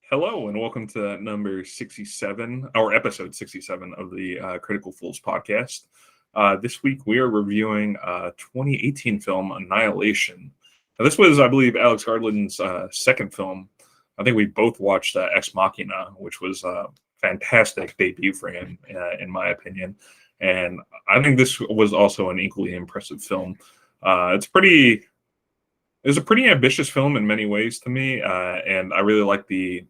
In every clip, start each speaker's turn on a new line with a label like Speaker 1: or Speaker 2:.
Speaker 1: Hello and welcome to number 67, or episode 67 of the Critical Fools podcast. This week we are reviewing 2018 film Annihilation. Now, this was, I believe, Alex Garland's second film. I think we both watched Ex Machina, which was a fantastic debut for him, in my opinion. And I think this was also an equally impressive film. It was a pretty ambitious film in many ways to me, and I really like the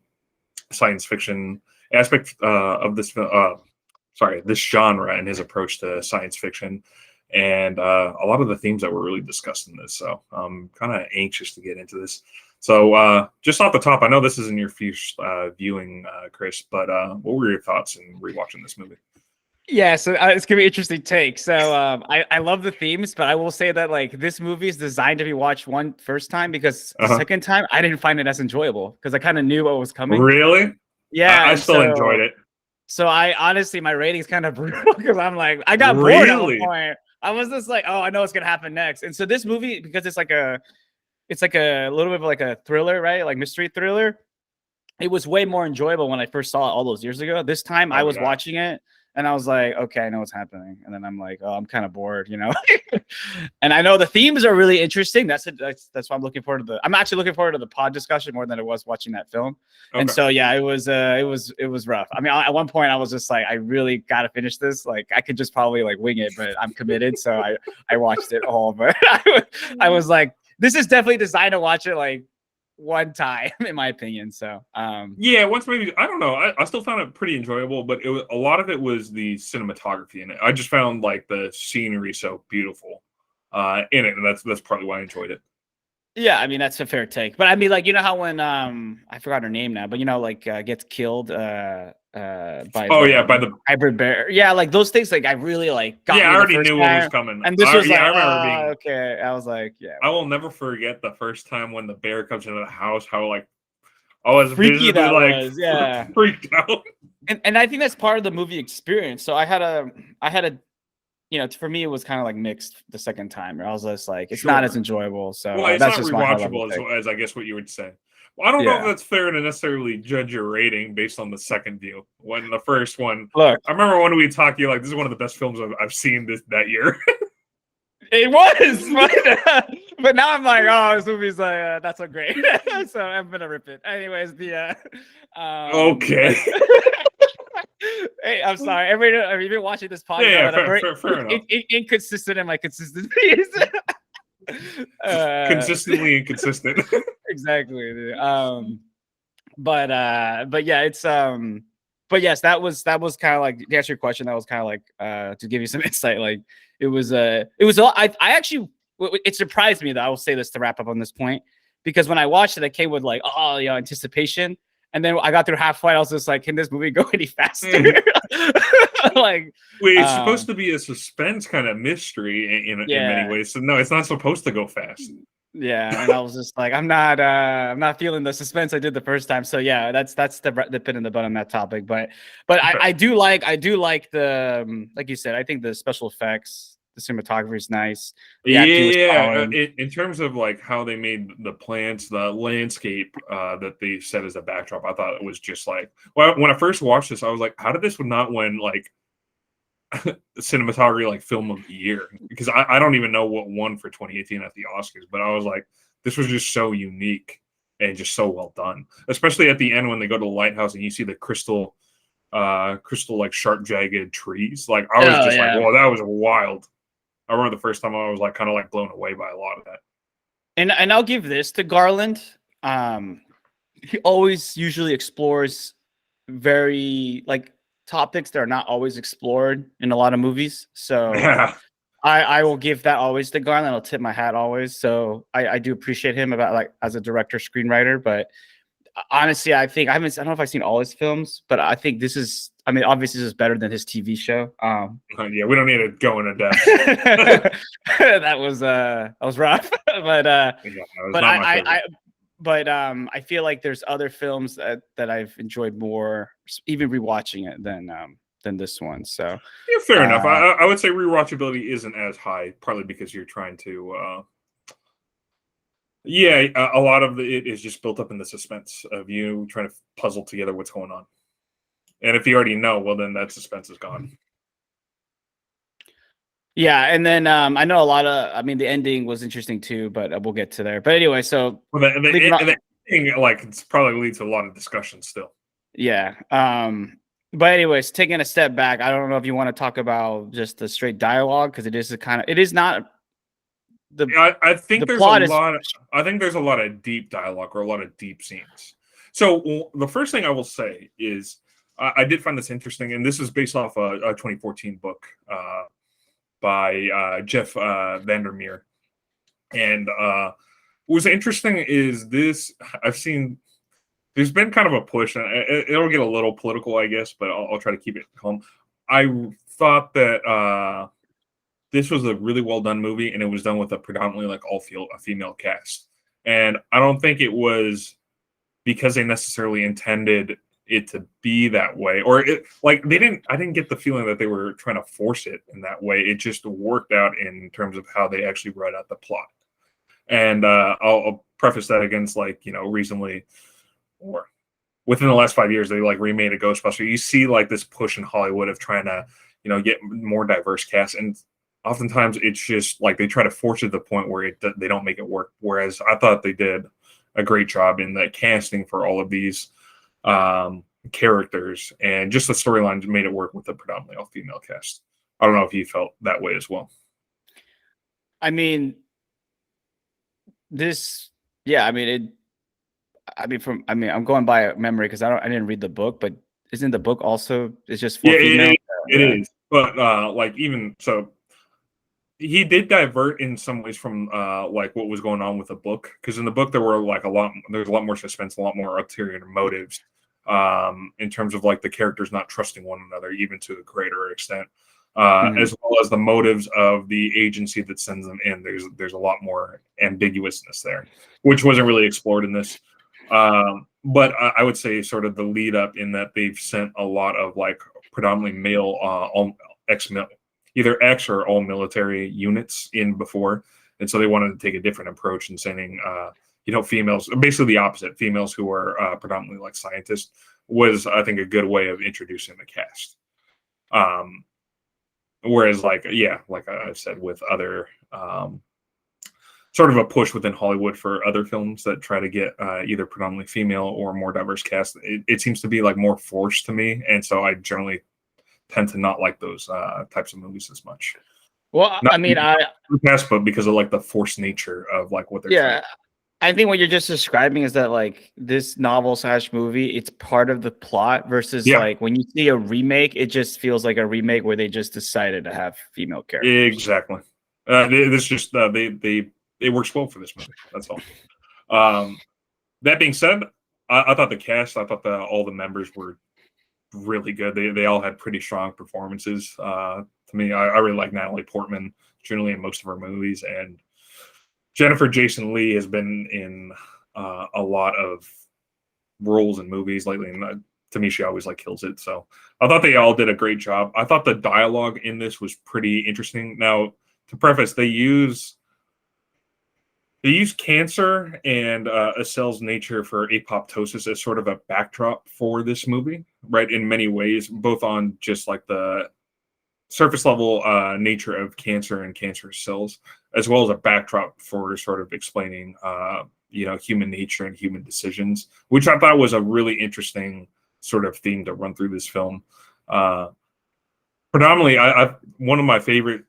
Speaker 1: science fiction aspect of this this genre and his approach to science fiction, and a lot of the themes that were really discussed in this. So I'm kind of anxious to get into this. So just off the top, I know this isn't your first viewing, Chris, but what were your thoughts in rewatching this movie?
Speaker 2: Yeah, so it's gonna be an interesting take. So I love the themes, but I will say that like this movie is designed to be watched one first time because the second time I didn't find it as enjoyable because I kind of knew what was coming.
Speaker 1: Really?
Speaker 2: Yeah,
Speaker 1: I still enjoyed it.
Speaker 2: So I honestly, my rating's kind of brutal because I'm like, I got bored at one point. I was just like, oh, I know what's gonna happen next. And so this movie, because it's like a little bit of like a thriller, right? Like mystery thriller. It was way more enjoyable when I first saw it all those years ago. This time I was watching it. And I was like, okay, I know what's happening. And then I'm like, oh, I'm kind of bored, you know? And I know the themes are really interesting. That's why I'm looking forward to I'm actually looking forward to the pod discussion more than it was watching that film. Okay. And so, yeah, it was rough. I mean, at one point I was just like, I really got to finish this. Like I could just probably like wing it, but I'm committed. So I watched it all, but I was like, this is definitely designed to watch it like one time, in my opinion. So
Speaker 1: yeah, once maybe I don't know. I still found it pretty enjoyable, but a lot of it was the cinematography in it. I just found like the scenery so beautiful in it, and that's probably why I enjoyed it.
Speaker 2: Yeah, I mean that's a fair take. But I mean, like, you know how when I forgot her name now, but you know, like gets killed by the hybrid bear. Yeah, like those things, like I really like got
Speaker 1: I already knew what was coming.
Speaker 2: And this was like, I remember being okay. I was like, yeah.
Speaker 1: I will never forget the first time when the bear comes into the house, how like I was
Speaker 2: freaky that
Speaker 1: like
Speaker 2: was, yeah.
Speaker 1: freaked out.
Speaker 2: And I think that's part of the movie experience. So I had a you know, for me, it was kind of like mixed the second time. I was just like, it's not as enjoyable. So
Speaker 1: it's
Speaker 2: that's
Speaker 1: not
Speaker 2: just
Speaker 1: rewatchable, as I guess what you would say. Well, I don't know if that's fair to necessarily judge your rating based on the second view. When the first one,
Speaker 2: look,
Speaker 1: I remember when we talked, you're like, this is one of the best films I've seen that year.
Speaker 2: It was, but now I'm like, oh, this movie's like not so great. So I'm gonna rip it. Anyways,
Speaker 1: okay.
Speaker 2: Hey, I'm sorry. You've been watching this podcast.
Speaker 1: Yeah, fair enough.
Speaker 2: Inconsistent in my consistencies.
Speaker 1: Consistently inconsistent.
Speaker 2: Exactly. But yeah, it's but yes, that was kind of like, to answer your question, that was kind of like to give you some insight. Like it was I actually, it surprised me that I will say this to wrap up on this point, because when I watched it, I came with like, oh, you know, anticipation. And then I got through halfway. I was just like, can this movie go any faster? Like,
Speaker 1: wait, it's supposed to be a suspense kind of mystery in many ways. So no, it's not supposed to go fast.
Speaker 2: Yeah, and I was just like, I'm not feeling the suspense I did the first time. So yeah, that's the pin in the butt on that topic. But okay. I do like the, like you said, I think the special effects, the cinematography is nice.
Speaker 1: In terms of like how they made the plants, the landscape that they set as a backdrop, I thought it was just like, well, when I first watched this, I was like, how did this not win like cinematography like film of the year? Because I don't even know what won for 2018 at the Oscars, but I was like, this was just so unique and just so well done, especially at the end when they go to the lighthouse and you see the crystal like sharp jagged trees. Like I was like, whoa, that was wild. I remember the first time I was like kind of like blown away by a lot of that.
Speaker 2: And I'll give this to Garland. He always usually explores very like topics that are not always explored in a lot of movies. So yeah. I will give that always to Garland. I'll tip my hat always. So I do appreciate him about like as a director, screenwriter. But honestly, I don't know if I've seen all his films, but I think this is, I mean, obviously this is better than his TV show.
Speaker 1: Yeah, we don't need to go into depth.
Speaker 2: That was rough. But I feel like there's other films that I've enjoyed more, even rewatching it than this one. So
Speaker 1: yeah, fair enough. I would say rewatchability isn't as high, partly because you're trying to Yeah, a lot of it is just built up in the suspense of you trying to puzzle together what's going on. And if you already know, well, then that suspense is gone.
Speaker 2: Yeah, and then I know a lot of. I mean, the ending was interesting too, but we'll get to there. But anyway, so
Speaker 1: Well,
Speaker 2: leaving off,
Speaker 1: the thing, like, it's probably leads to a lot of discussion still.
Speaker 2: yeah. But anyways, taking a step back, I don't know if you want to talk about just the straight dialogue because it is not the
Speaker 1: I think there's a
Speaker 2: plot is
Speaker 1: lot. I think there's a lot of deep dialogue or a lot of deep scenes. So the first thing I will say is I did find this interesting, and this is based off a 2014 book by Jeff Vandermeer. And what was interesting is this. I've seen there's been kind of a push, and it'll get a little political, I guess, but I'll try to keep it calm. I thought that this was a really well done movie, and it was done with a predominantly like a female cast. And I don't think it was because they necessarily intended it to be that way, or it like they didn't. I didn't get the feeling that they were trying to force it in that way. It just worked out in terms of how they actually wrote out the plot. And I'll preface that against like recently or within the last 5 years they like remade a Ghostbuster. You see like this push in Hollywood of trying to get more diverse cast, and oftentimes it's just like they try to force it to the point where they don't make it work. Whereas I thought they did a great job in the casting for all of these characters, and just the storyline made it work with a predominantly all female cast. I don't know if you felt that way as well.
Speaker 2: I mean, this, yeah, I mean, I'm going by memory because I didn't read the book, but isn't the book also, it's just for female?
Speaker 1: It is. But like even so, he did divert in some ways from like what was going on with the book, because in the book there's a lot more suspense, a lot more ulterior motives in terms of like the characters not trusting one another, even to a greater extent, as well as the motives of the agency that sends them in. There's a lot more ambiguousness there, which wasn't really explored in this. But I would say sort of the lead up in that they've sent a lot of like predominantly male either ex or all military units in before, and so they wanted to take a different approach in sending females, basically the opposite, females who are predominantly like scientists, was I think a good way of introducing the cast. Whereas like I've said with other sort of a push within Hollywood for other films that try to get either predominantly female or more diverse cast, it seems to be like more forced to me, and so I generally tend to not like those types of movies as much.
Speaker 2: Well,
Speaker 1: Not
Speaker 2: I mean,
Speaker 1: cast, but because of like the forced nature of like what they're
Speaker 2: yeah, I think what you're just describing is that like this novel/movie, it's part of the plot versus like when you see a remake, it just feels like a remake where they just decided to have female characters.
Speaker 1: Exactly. This just it works well for this movie. That's all. That being said, I thought I thought all the members were really good. They all had pretty strong performances. To me, I really like Natalie Portman generally in most of her movies, and Jennifer Jason Leigh has been in a lot of roles in movies lately, and to me, she always like kills it. So I thought they all did a great job. I thought the dialogue in this was pretty interesting. Now, to preface, they use cancer and a cell's nature for apoptosis as sort of a backdrop for this movie, right? In many ways, both on just like the surface level nature of cancer and cancerous cells, as well as a backdrop for sort of explaining, human nature and human decisions, which I thought was a really interesting sort of theme to run through this film. Predominantly, one of my favorite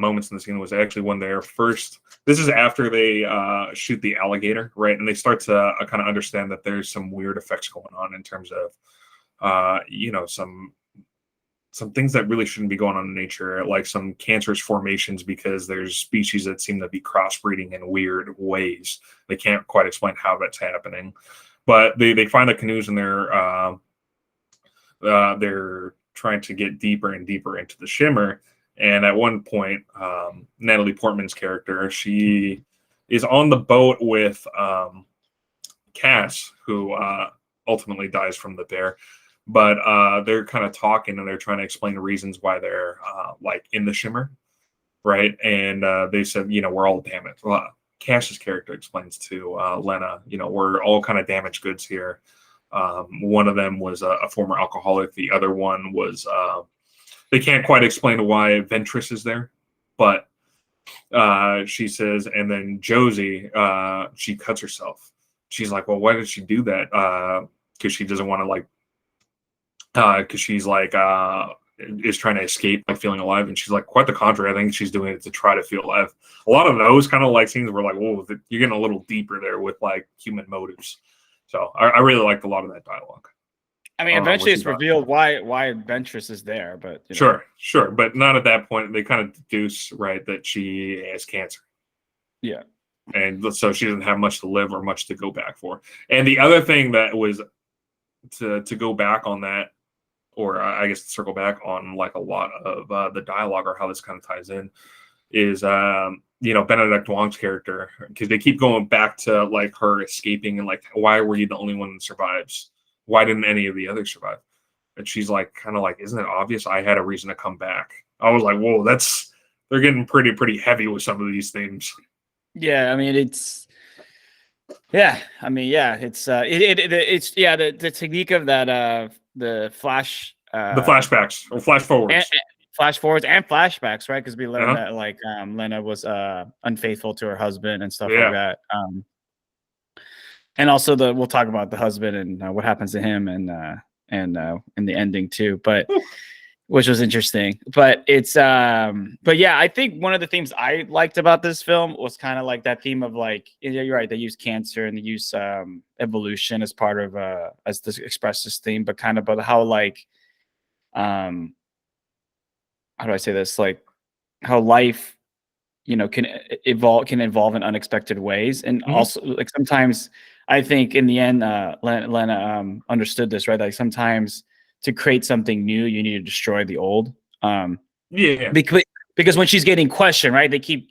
Speaker 1: moments in the scene was actually when they're first. This is after they shoot the alligator, right? And they start to kind of understand that there's some weird effects going on in terms of, some things that really shouldn't be going on in nature, like some cancerous formations, because there's species that seem to be crossbreeding in weird ways. They can't quite explain how that's happening, but they find the canoes and they're trying to get deeper and deeper into the shimmer. And at one point, Natalie Portman's character, she is on the boat with Cass, who ultimately dies from the bear. But they're kind of talking and they're trying to explain the reasons why they're like in the shimmer. right? And they said, we're all damaged. Well, Cash's character explains to Lena, we're all kind of damaged goods here. One of them was a former alcoholic. The other one was they can't quite explain why Ventress is there, but she says, and then Josie, she cuts herself. She's like, well, why did she do that? Because she doesn't want to because she's is trying to escape feeling alive, and she's like, quite the contrary. I think she's doing it to try to feel alive. A lot of those kind of scenes were whoa, you're getting a little deeper there with human motives. So I really liked a lot of that dialogue.
Speaker 2: I mean, eventually it's revealed why Ventress is there, but
Speaker 1: sure, but not at that point. They kind of deduce, right, that she has cancer.
Speaker 2: Yeah,
Speaker 1: and so she doesn't have much to live or much to go back for. And the other thing that was to go back on that, or I guess to circle back on a lot of the dialogue or how this kind of ties in, is Benedict Wong's character, because they keep going back to her escaping and why were you the only one that survives? Why didn't any of the others survive? And she's isn't it obvious? I had a reason to come back. I was like, whoa, they're getting pretty heavy with some of these themes.
Speaker 2: Yeah, I mean it's the technique of that the flash
Speaker 1: the flashbacks or flash forwards.
Speaker 2: And flash forwards and flashbacks, right? Because we learned that Lena was unfaithful to her husband and stuff like that. And also we'll talk about the husband and what happens to him and in the ending too, but which was interesting. But it's but yeah, I think one of the themes I liked about this film was kind of that theme of you're right, they use cancer and they use evolution as part of as to express this theme, but kind of about how how do I say this? How life can evolve in unexpected ways, and also sometimes I think in the end Lena understood this, right? Sometimes to create something new you need to destroy the old. Because when she's getting questioned, right, they keep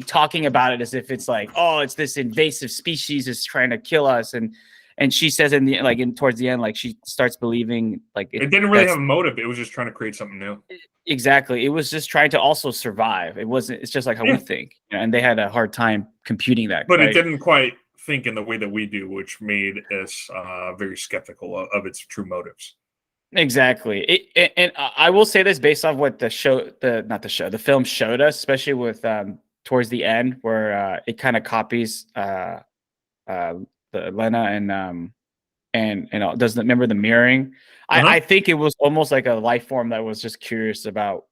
Speaker 2: talking about it as if it's it's this invasive species is trying to kill us, and she says in the towards the end she starts believing
Speaker 1: it didn't really have a motive. It was just trying to create something new.
Speaker 2: Exactly. It was just trying to also survive. It's just how we think, and they had a hard time computing that.
Speaker 1: But it didn't quite think in the way that we do, which made us very skeptical of its true motives.
Speaker 2: Exactly. And I will say this based off what the film showed us, especially with towards the end where it kind of copies the Lena and doesn't remember the mirroring. I think it was almost like a life form that was just curious about,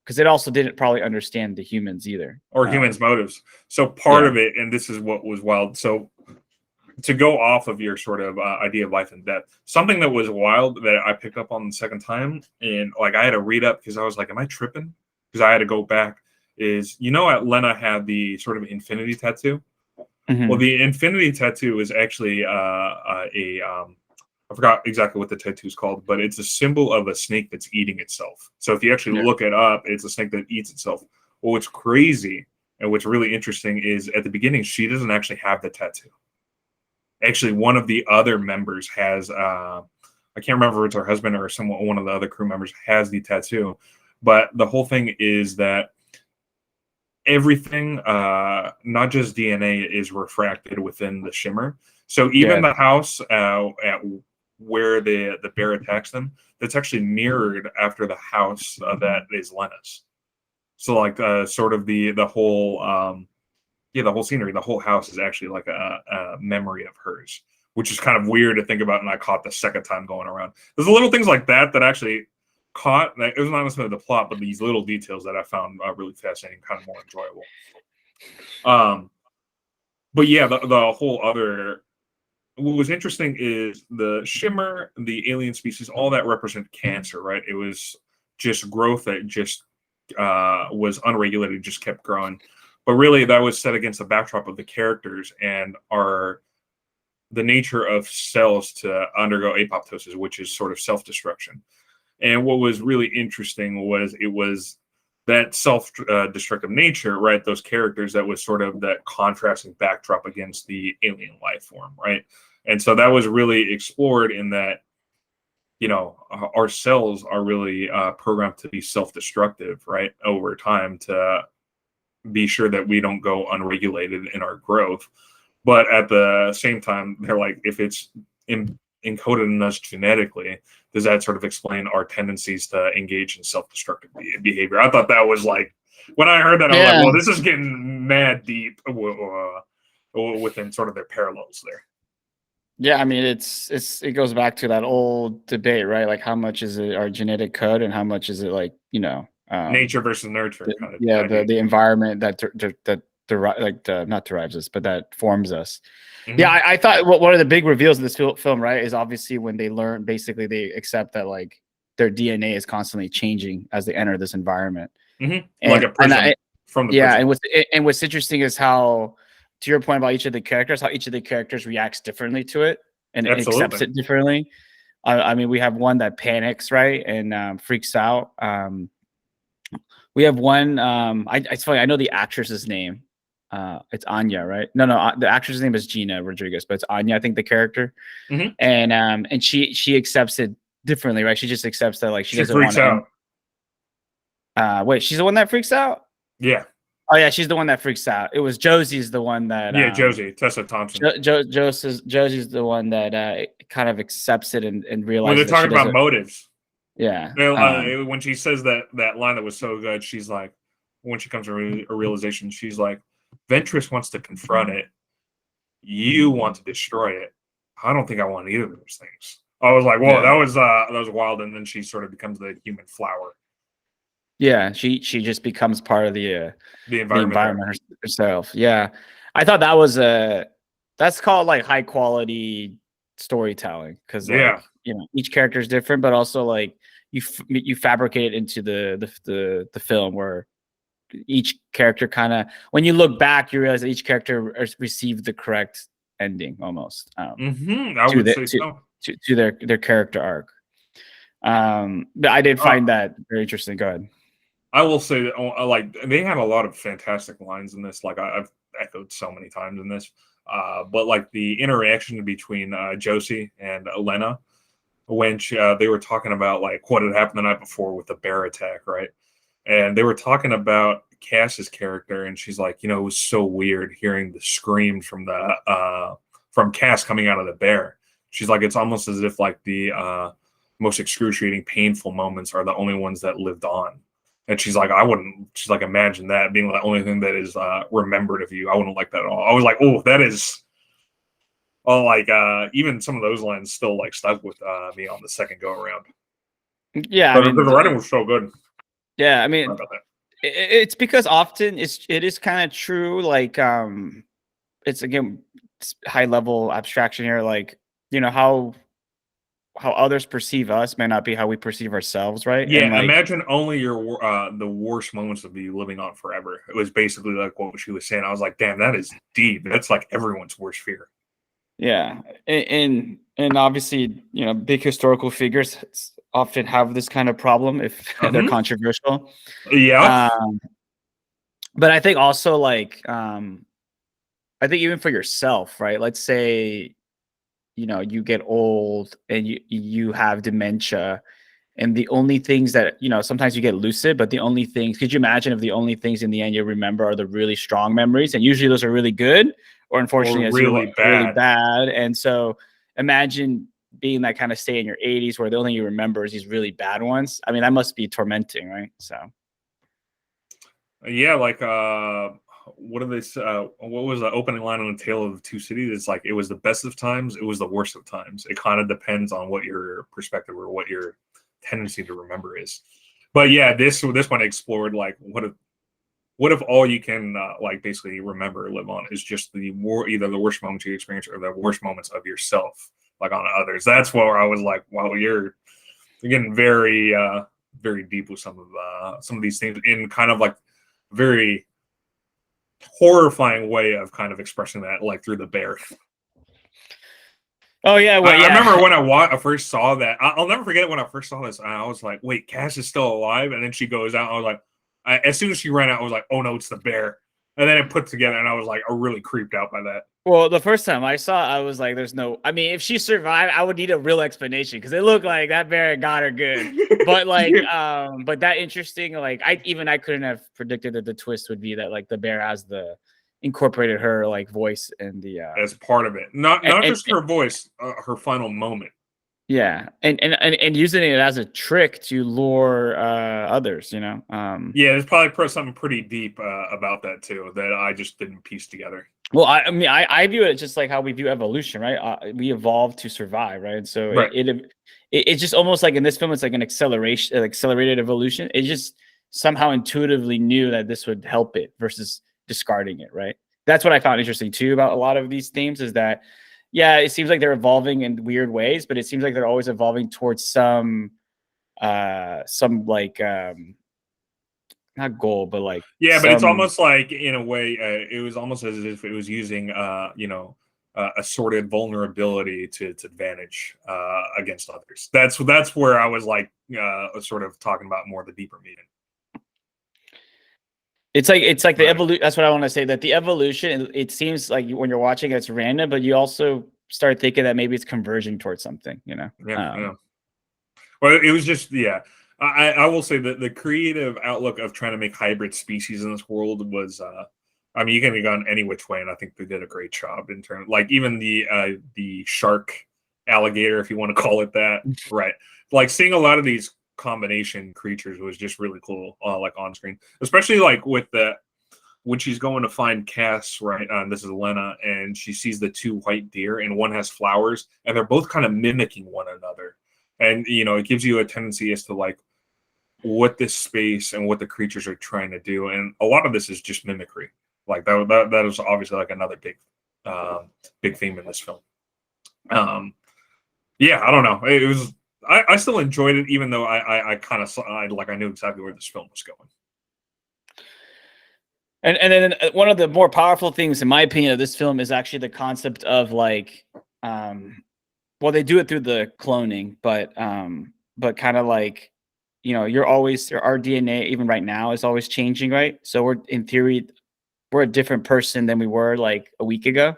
Speaker 2: because it also didn't probably understand the humans either,
Speaker 1: or humans' motives. So part of it, and this is what was wild. So to go off of your sort of idea of life and death, something that was wild that I picked up on the second time, and I had to read up because I was like, am I tripping? Because I had to go back. Is Lena had the sort of infinity tattoo. Well, the infinity tattoo is actually I forgot exactly what the tattoo is called, but it's a symbol of a snake that's eating itself. So if you actually look it up, it's a snake that eats itself. Well, what's crazy and what's really interesting is at the beginning, she doesn't actually have the tattoo. Actually, one of the other members has, I can't remember if it's her husband or one of the other crew members has the tattoo. But the whole thing is that everything, not just DNA, is refracted within the shimmer. So even the house at where the bear attacks them, that's actually mirrored after the house that is Lena's. So sort of the whole the whole scenery, the whole house is actually a memory of hers, which is kind of weird to think about. And I caught the second time going around. There's little things like that actually caught. It was not necessarily the plot, but these little details that I found really fascinating, kind of more enjoyable. But yeah, the whole other. What was interesting is the shimmer, the alien species, all that represent cancer, right? It was just growth that just was unregulated, just kept growing. But really, that was set against the backdrop of the characters and the nature of cells to undergo apoptosis, which is sort of self-destruction. And what was really interesting was it was that self-destructive nature, right? Those characters that was sort of that contrasting backdrop against the alien life form, right? And so that was really explored in that, our cells are really programmed to be self-destructive, right? Over time to be sure that we don't go unregulated in our growth. But at the same time, they're like, if it's encoded in us genetically, does that sort of explain our tendencies to engage in self-destructive behavior? I thought that was like, when I heard that, I was like, well, this is getting mad deep within sort of their parallels there.
Speaker 2: Yeah, I mean, it goes back to that old debate, right? Like, how much is it our genetic code, and how much is it like,
Speaker 1: nature versus nurture?
Speaker 2: The environment that not derives us, but that forms us.
Speaker 1: Mm-hmm.
Speaker 2: Yeah, I thought one of the big reveals of this film, right, is obviously when they learn, basically they accept that like their DNA is constantly changing as they enter this environment.
Speaker 1: Mm-hmm. Like a prism from the prism.
Speaker 2: And what's interesting is how, to your point about each of the characters, how each of the characters reacts differently to it and accepts it differently. I mean, we have one that panics, right, and freaks out. We have one. It's funny. I know the actress's name. It's Anya, right? No. The actress's name is Gina Rodriguez, but it's Anya, I think, the character.
Speaker 1: Mm-hmm.
Speaker 2: And she accepts it differently, right? She just accepts that like she doesn't
Speaker 1: freaks
Speaker 2: want to. Wait, she's the one that freaks out?
Speaker 1: Yeah.
Speaker 2: Oh yeah, she's the one that freaks out. It was Josie's the one that.
Speaker 1: Yeah, Josie, Tessa Thompson.
Speaker 2: Josie's the one that kind of accepts it and realizes.
Speaker 1: When they're talking about motives.
Speaker 2: Yeah.
Speaker 1: When she says that line that was so good, she's like, when she comes to a realization, she's like, Ventress wants to confront it. You want to destroy it. I don't think I want either of those things. I was like, whoa, that was wild. And then she sort of becomes the human flower.
Speaker 2: Yeah, she just becomes part of the environment herself. Yeah, I thought that was that's called like high quality storytelling, because each character is different, but also like you fabricate it into the film where each character kind of, when you look back, you realize that each character received the correct ending almost.
Speaker 1: I would say so.
Speaker 2: To their character arc. But I did find that very interesting. Go ahead.
Speaker 1: I will say that like they have a lot of fantastic lines in this. Like I've echoed so many times in this, but like the interaction between Josie and Elena, when they were talking about like what had happened the night before with the bear attack, right? And they were talking about Cass's character, and she's like, it was so weird hearing the screams from Cass coming out of the bear. She's like, it's almost as if like the most excruciating, painful moments are the only ones that lived on. And she's like, imagine that being the only thing that is remembered of you. I wouldn't like that at all. I was like, oh, that is, even some of those lines still like stuck with me on the second go around.
Speaker 2: Yeah,
Speaker 1: but the writing was so good.
Speaker 2: Yeah, I mean, it's because often it is kind of true. Like, it's again high level abstraction here. Like, how others perceive us may not be how we perceive ourselves, right?
Speaker 1: Yeah, and imagine only your the worst moments of you living on forever. It was basically like what she was saying. I was like, damn, that is deep. That's like everyone's worst fear.
Speaker 2: Yeah, and obviously, big historical figures often have this kind of problem if they're controversial.
Speaker 1: Yeah.
Speaker 2: But I think also like, I think even for yourself, right? Let's say, you get old and you have dementia, and the only things that, sometimes you get lucid, but the only things, could you imagine if the only things in the end you remember are the really strong memories? And usually those are really good, or unfortunately,
Speaker 1: really
Speaker 2: bad. And so imagine being that kind of state in your 80s where the only thing you remember is these really bad ones. I mean, that must be tormenting, right? So.
Speaker 1: Yeah, like, what did they say? What was the opening line on the Tale of the Two Cities? It's like, it was the best of times, it was the worst of times. It kind of depends on what your perspective or what your tendency to remember is. But yeah, this one explored like what if all you can like basically remember or live on is just either the worst moments you experience or the worst moments of yourself, like on others. That's where I was like, wow, you're getting very very deep with some of these things in kind of like very horrifying way of kind of expressing that, like through the bear.
Speaker 2: Oh yeah, well,
Speaker 1: I remember when I first saw that. I'll never forget it when I first saw this. I was like, "Wait, Cass is still alive?" And then she goes out. I was like, as soon as she ran out, I was like, "Oh no, it's the bear!" and then it put together, and I was like, really creeped out by that.
Speaker 2: Well, the first time I saw it, I was like, there's no, I mean, if she survived, I would need a real explanation because it looked like that bear got her good. But like, but that interesting, like I couldn't have predicted that the twist would be that like the bear has incorporated her like voice and the
Speaker 1: as part of it. Not just her voice, her final moment.
Speaker 2: Yeah, and using it as a trick to lure others, you know.
Speaker 1: Yeah, there's probably something pretty deep about that too that I just didn't piece together.
Speaker 2: Well, I mean, I view it just like how we view evolution, right? We evolve to survive, right? And so
Speaker 1: right.
Speaker 2: It's just almost like in this film, it's like an accelerated evolution. It just somehow intuitively knew that this would help it versus discarding it, right? That's what I found interesting too about a lot of these themes is that, yeah, it seems like they're evolving in weird ways, but it seems like they're always evolving towards some like not goal, but like
Speaker 1: but it's almost like in a way it was almost as if it was using assorted vulnerability to its advantage against others. That's where I was like sort of talking about more the deeper meaning.
Speaker 2: It's like the evolution. That's what I want to say. That the evolution. It seems like when you're watching, it's random, but you also start thinking that maybe it's converging towards something. You know.
Speaker 1: Yeah. Well, it was just I will say that the creative outlook of trying to make hybrid species in this world was, I mean, you can have gone any which way, and I think they did a great job in terms, like even the shark alligator, if you want to call it that, right? Like seeing a lot of these combination creatures was just really cool, like on screen, especially like with when she's going to find Cass, right? This is Lena, and she sees the two white deer, and one has flowers, and they're both kind of mimicking one another. And, it gives you a tendency as to like what this space and what the creatures are trying to do. And a lot of this is just mimicry. Like that is obviously like another big theme in this film. Yeah, I don't know. It was, I still enjoyed it, even though I kind of I knew exactly where this film was going.
Speaker 2: And then one of the more powerful things, in my opinion, of this film is actually the concept of like, well, they do it through the cloning, but kind of like, our DNA, even right now, is always changing, right? So we're, in theory, we're a different person than we were like a week ago.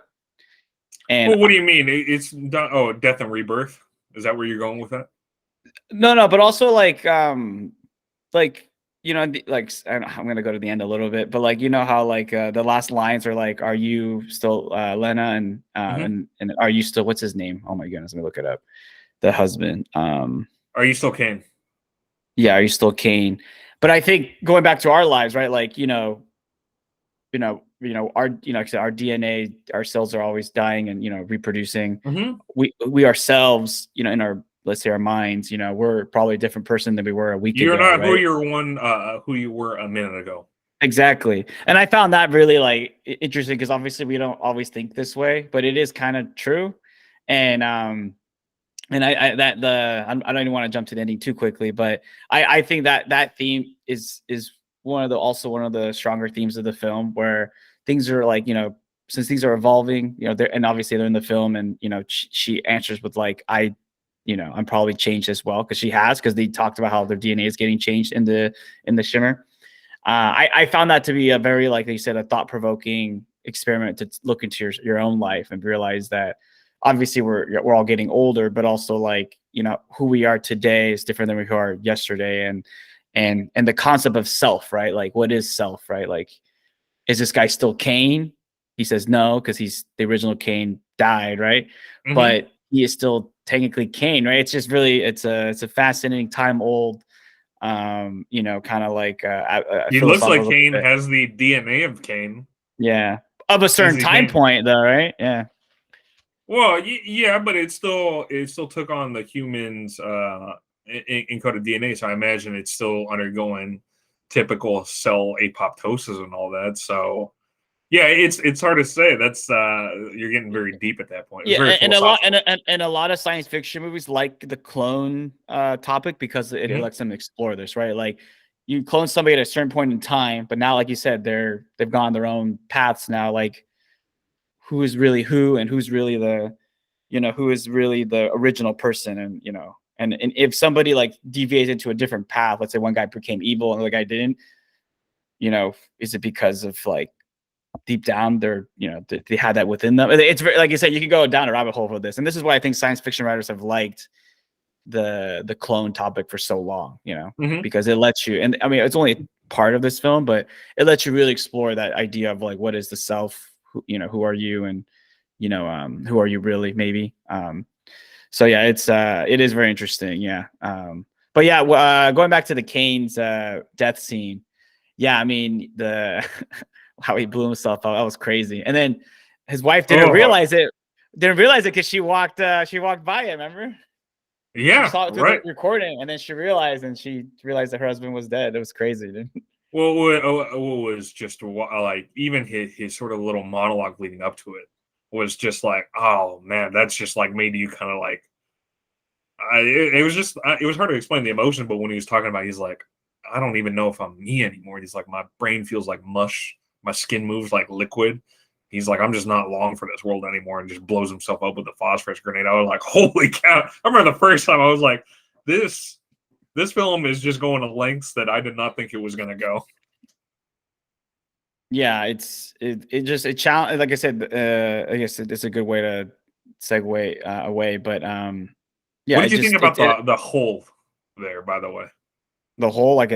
Speaker 2: And
Speaker 1: well, what do you mean? It's done. Oh, death and rebirth. Is that where you're going with that?
Speaker 2: No, but also like I'm gonna go to the end a little bit, but like how like the last lines are like, "Are you still Lena?" and and "Are you still what's his name?" Oh my goodness, let me look it up. The husband.
Speaker 1: Are you still Kane?
Speaker 2: Yeah, are you still Kane? But I think going back to our lives, right? Like our like our DNA, our cells are always dying and reproducing. We ourselves, in our, let's say, our minds, we're probably a different person than we were a week ago.
Speaker 1: You're not
Speaker 2: right?
Speaker 1: who you were a minute ago.
Speaker 2: Exactly. And I found that really like interesting because obviously we don't always think this way, but it is kind of true. And I don't even want to jump to the ending too quickly, but I think that theme is one of the stronger themes of the film, where things are like, since things are evolving, and obviously they're in the film, and she answers with like, I'm probably changed as well, because they talked about how their DNA is getting changed in the shimmer. I found that to be a very, like you said, a thought-provoking experiment to look into your own life and realize that obviously we're all getting older, but also like, who we are today is different than we were yesterday. And the concept of self, right? Like, what is self, right? Like, is this guy still Kane? He says no, because the original Kane died, right? But he is still technically Kane, right? It's just really, it's a fascinating time old, kind of like
Speaker 1: he looks like Kane has the DNA of Kane.
Speaker 2: Yeah, of a certain time point, though, right? Yeah.
Speaker 1: Well, yeah, but it still took on the humans' encoded DNA, so I imagine it's still undergoing typical cell apoptosis and all that. So, yeah, it's hard to say. That's you're getting very deep at that point.
Speaker 2: Yeah, and a lot of science fiction movies like the clone topic, because it lets them explore this, right? Like, you clone somebody at a certain point in time, but now, like you said, they've gone their own paths now. Like, who is really who, and who's really who is really the original person, and and if somebody like deviates into a different path, let's say one guy became evil and the other guy didn't, is it because of like deep down they're they had that within them. It's very, like you said, you can go down a rabbit hole for this, and this is why I think science fiction writers have liked the clone topic for so long, because it lets you, and I mean it's only part of this film, but it lets you really explore that idea of like what is the self, who are you, and who are you really, maybe. So yeah, it is very interesting. Yeah. But yeah, going back to the Kane's death scene. Yeah, I mean the how he blew himself up, that was crazy. And then his wife didn't realize it because she walked by it, remember?
Speaker 1: Yeah,
Speaker 2: she saw it through the recording, and then she realized that her husband was dead. It was crazy, dude.
Speaker 1: Well, what was just like even his sort of little monologue leading up to it was just like, oh man, that's just like made you kind of like. It was hard to explain the emotion, but when he was talking about it, he's like, I don't even know if I'm me anymore. He's like, my brain feels like mush, my skin moves like liquid. He's like, I'm just not long for this world anymore, and just blows himself up with the phosphorus grenade. I was like, holy cow. I remember the first time I was like, this film is just going to lengths that I did not think it was going to go.
Speaker 2: Yeah, it challenge. Like I said, I guess it's a good way to segue away. But yeah.
Speaker 1: What did you think about the hole there, by the way?
Speaker 2: The hole, like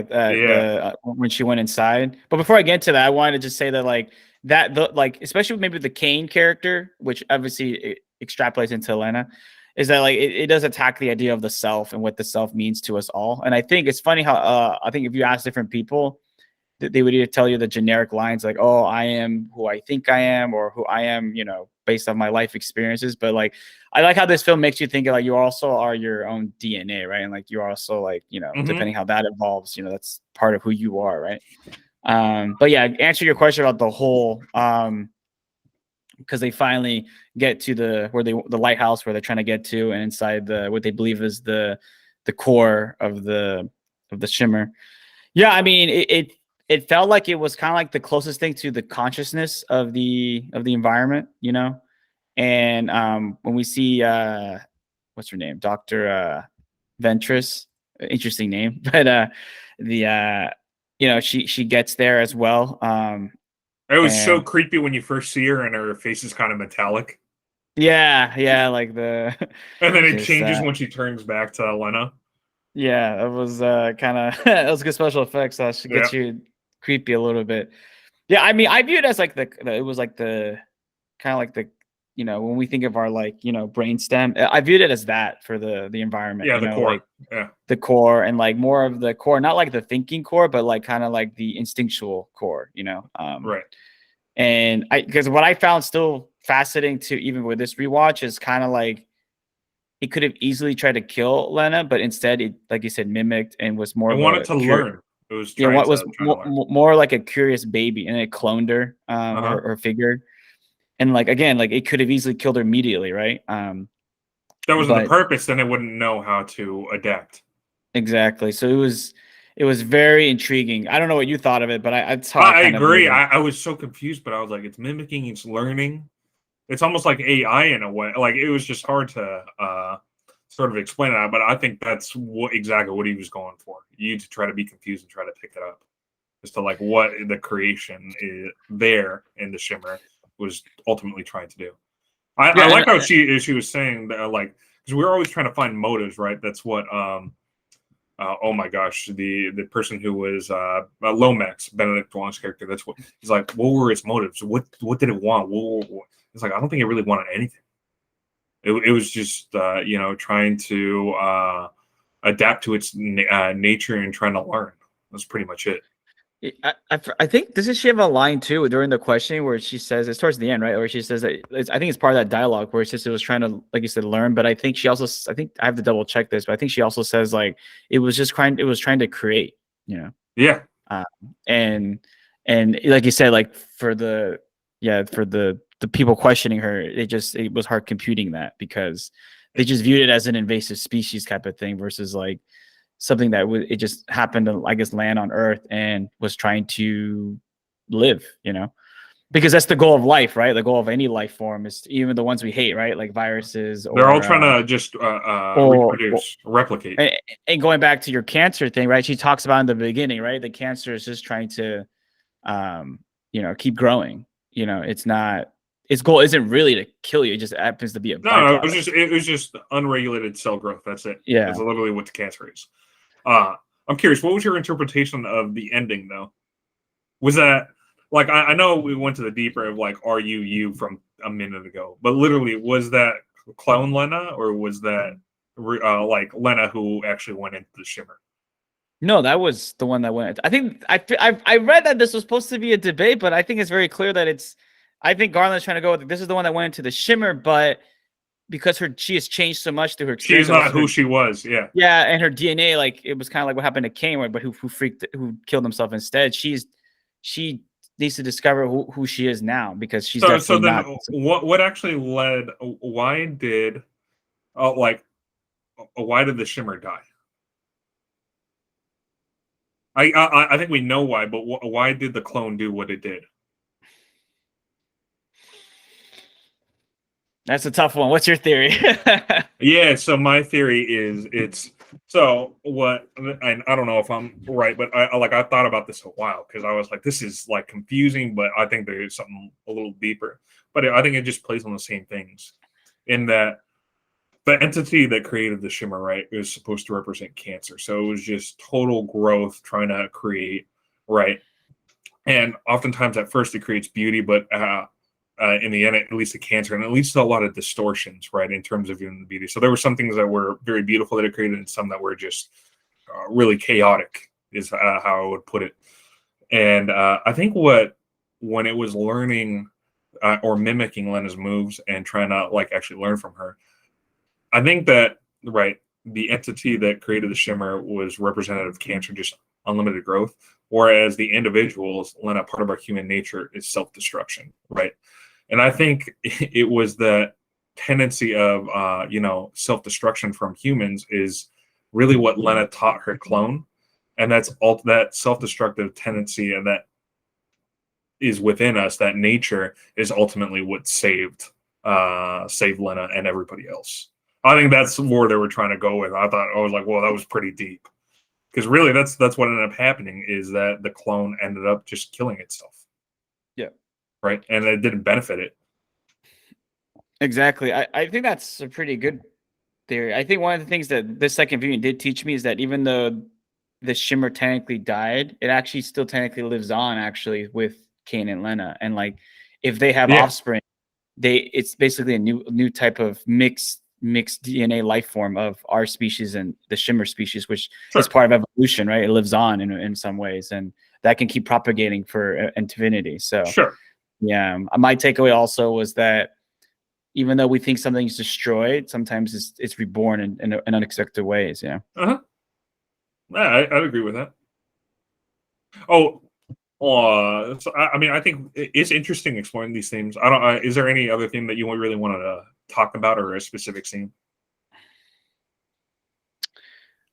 Speaker 2: when she went inside. But before I get to that, I wanted to just say that especially maybe the Kane character, which obviously it extrapolates into Elena, is that like it does attack the idea of the self and what the self means to us all. And I think it's funny how I think if you ask different people, they would either tell you the generic lines like, oh, I am who I think I am, or who I am, based on my life experiences. But like, I like how this film makes you think like you also are your own DNA, right? And like you're also like, depending how that evolves, that's part of who you are, right? But yeah, answer your question about the whole, because they finally get to the lighthouse where they're trying to get to, and inside what they believe is the core of the shimmer. Yeah, I mean it felt like it was kind of like the closest thing to the consciousness of the environment, And when we see what's her name, Dr. Ventress, interesting name, but she gets there as well.
Speaker 1: It was so creepy when you first see her and her face is kind of metallic.
Speaker 2: Yeah, like the
Speaker 1: and then it changes when she turns back to Elena.
Speaker 2: Yeah, it was kind of that was good special effects. So she gets you creepy a little bit. Yeah, I mean, I view it as like it was like the kind of like the when we think of our like brain stem, I viewed it as that for the environment.
Speaker 1: Yeah, the core.
Speaker 2: Like, the core, and like more of the core, not like the thinking core, but like kind of like the instinctual core.
Speaker 1: Right.
Speaker 2: And because what I found still fascinating to even with this rewatch is kind of like it could have easily tried to kill Lena, but instead it, like you said, mimicked and was more.
Speaker 1: I wanted to learn. It was
Speaker 2: what was more like a curious baby, and it cloned her, her figure. And like again, like it could have easily killed her immediately, right?
Speaker 1: That was the purpose, then it wouldn't know how to adapt.
Speaker 2: Exactly. So it was very intriguing. I don't know what you thought of it, but
Speaker 1: I agree. I was so confused, but I was like, it's mimicking, it's learning. It's almost like AI in a way. Like it was just hard to sort of explain it, but I think that's exactly what he was going for. You to try to be confused and try to pick it up as to like what the creation is there in the shimmer was ultimately trying to do. I like how she was saying that, like, because we're always trying to find motives, right? That's what oh my gosh, the person who was Lomax, Benedict Wong's character, that's what he's like, what were its motives? What did it want? It's like, I don't think it really wanted anything. It was just trying to adapt to its nature and trying to learn. That's pretty much it.
Speaker 2: I think doesn't she have a line too during the questioning where she says it's towards the end, right? Where she says that I think it's part of that dialogue where it says it was trying to, like you said, learn. But I think she also, I think I have to double check this, but I think she also says like it was trying to create,
Speaker 1: Yeah.
Speaker 2: And like you said, like for the people questioning her, it was hard computing that because they just viewed it as an invasive species type of thing versus like something that it just happened to, I guess, land on Earth and was trying to live, because that's the goal of life, right? The goal of any life form is even the ones we hate, right? Like viruses.
Speaker 1: They're all trying to just reproduce, replicate.
Speaker 2: And going back to your cancer thing, right? She talks about in the beginning, right? The cancer is just trying to, keep growing, it's not. Its goal isn't really to kill you; it just happens to be a
Speaker 1: No,
Speaker 2: byproduct.
Speaker 1: it was just unregulated cell growth. That's it.
Speaker 2: Yeah.
Speaker 1: That's literally what the cancer is. I'm curious, what was your interpretation of the ending, though? Was that like I know we went to the deeper of like, are you from a minute ago, but literally, was that clone Lena, or was that like Lena who actually went into the Shimmer?
Speaker 2: No, that was the one that went. I think I read that this was supposed to be a debate, but I think it's very clear that it's. I think Garland's trying to go with this is the one that went into the Shimmer, but because she has changed so much through her experience.
Speaker 1: She's not who she was. Yeah.
Speaker 2: Yeah, and her DNA, like it was kind of like what happened to Kane, but who killed himself instead. She needs to discover who she is now, because she's definitely not.
Speaker 1: What actually led? Why did the Shimmer die? I think we know why, but why did the clone do what it did?
Speaker 2: That's a tough one. What's your theory?
Speaker 1: Yeah, so my theory is and I don't know if I'm right, but I thought about this a while, because I was like, this is like confusing, but I think there's something a little deeper. But I think it just plays on the same things, in that the entity that created the Shimmer, right, is supposed to represent cancer. So it was just total growth trying to create, right? And oftentimes at first it creates beauty, but in the end, at least the cancer, and at least a lot of distortions, right, in terms of even the beauty. So there were some things that were very beautiful that it created, and some that were just really chaotic, is how I would put it. And I think when it was learning or mimicking Lena's moves and trying to like actually learn from her, I think that, right, the entity that created the Shimmer was representative of cancer, just unlimited growth, whereas the individuals, Lena, part of our human nature is self-destruction, right? And I think it was the tendency of, self-destruction from humans is really what Lena taught her clone. And that's all that self-destructive tendency, and that is within us, that nature is ultimately what saved Lena and everybody else. I think that's where they were trying to go with. I was like, well, that was pretty deep. Because really, that's what ended up happening, is that the clone ended up just killing itself.
Speaker 2: Yeah.
Speaker 1: Right. And it didn't benefit it.
Speaker 2: Exactly. I think that's a pretty good theory. I think one of the things that this second viewing did teach me is that even though the Shimmer technically died, it actually still technically lives on, actually, with Kane and Lena. And like, if they have offspring, it's basically a new type of mixed DNA life form of our species and the Shimmer species, which is part of evolution, right? It lives on in some ways, and that can keep propagating for infinity. So yeah, my takeaway also was that even though we think something's destroyed, sometimes it's reborn in unexpected ways. Yeah.
Speaker 1: Yeah, I'd agree with that. Oh, so I mean, I think it's interesting exploring these themes. I don't. Is there any other theme that you really want to talk about, or a specific scene?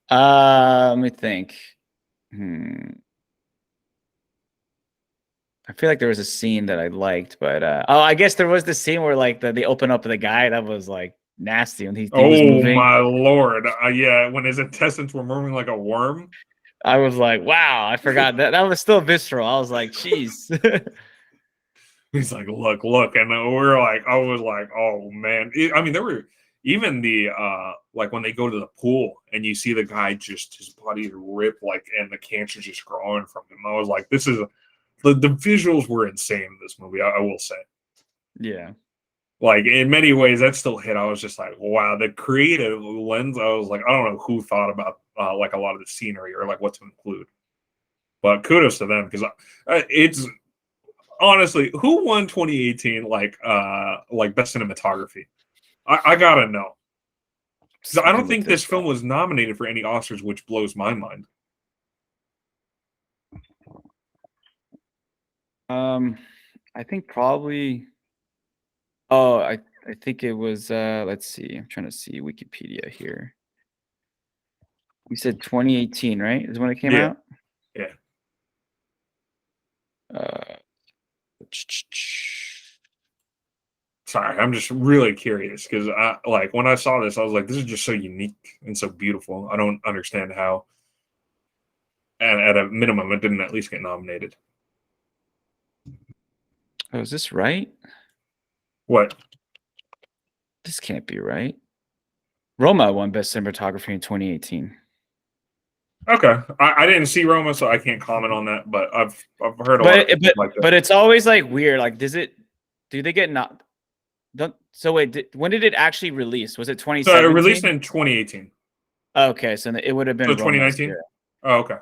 Speaker 2: Let me think. I feel like there was a scene that I liked, but I guess there was the scene where like they open up the guy that was like nasty when he was moving.
Speaker 1: My lord! Yeah, when his intestines were moving like a worm.
Speaker 2: I was like, wow, I forgot that was still visceral. I was like, jeez.
Speaker 1: He's like, look, and we're like, I was like, oh man. I mean, there were even the like when they go to the pool and you see the guy just his body rip, like, and the cancer just growing from him. I was like, this is the visuals were insane in this movie. I will say.
Speaker 2: Yeah.
Speaker 1: Like in many ways, that still hit. I was just like, wow, the creative lens. I was like, I don't know who thought about like a lot of the scenery or like what to include, but kudos to them, because it's honestly, who won 2018 like best cinematography? I gotta know, because I don't think this film was nominated for any Oscars, which blows my mind.
Speaker 2: I think probably. Oh, I think it was. Let's see. I'm trying to see Wikipedia here. You said 2018, right? Is when it came out.
Speaker 1: Yeah. Sorry, I'm just really curious, because like when I saw this, I was like, this is just so unique and so beautiful. I don't understand how, and at a minimum, it didn't at least get nominated.
Speaker 2: Oh, is this right?
Speaker 1: What?
Speaker 2: This can't be right. Roma won Best Cinematography in 2018.
Speaker 1: Okay, I didn't see Roma, so I can't comment on that. But I've heard a lot of
Speaker 2: But
Speaker 1: people like that.
Speaker 2: but it's always like weird. Like, do they get not? Don't so wait. When did it actually release? Was it
Speaker 1: So it
Speaker 2: 2017?
Speaker 1: released in 2018.
Speaker 2: Okay, so it would have
Speaker 1: So
Speaker 2: been Roma's
Speaker 1: 2019.
Speaker 2: year.
Speaker 1: Oh, okay.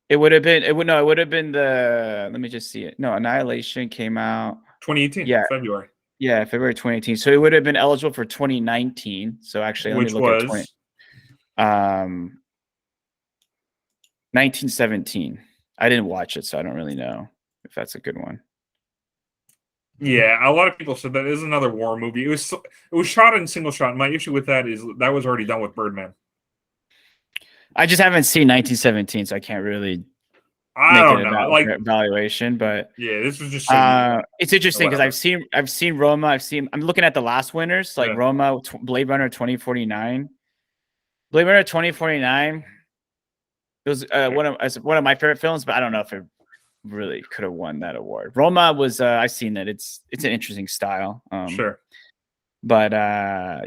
Speaker 2: It would have been. It would have been the. Let me just see it. No, Annihilation came out.
Speaker 1: 2018
Speaker 2: Yeah,
Speaker 1: February,
Speaker 2: yeah, February 2018. So it would have been eligible for 2019. So actually, let me
Speaker 1: which
Speaker 2: look at 20.
Speaker 1: was
Speaker 2: 1917. I didn't watch it, so I don't really know if that's a good one.
Speaker 1: yeah. A lot of people said that is another war movie. It was shot in single shot. My issue with that is that was already done with Birdman.
Speaker 2: I just haven't seen 1917, so I can't really
Speaker 1: I
Speaker 2: make
Speaker 1: don't
Speaker 2: an
Speaker 1: know. Like,
Speaker 2: evaluation. But
Speaker 1: yeah, this was just so easy.
Speaker 2: it's interesting because
Speaker 1: Whatever.
Speaker 2: I've seen Roma. I'm looking at the last winners like
Speaker 1: Yeah.
Speaker 2: Roma, Blade Runner 2049. Blade Runner 2049. It was one of my favorite films, but I don't know if it really could have won that award. Roma was I've seen it. It's an interesting style.
Speaker 1: Sure.
Speaker 2: But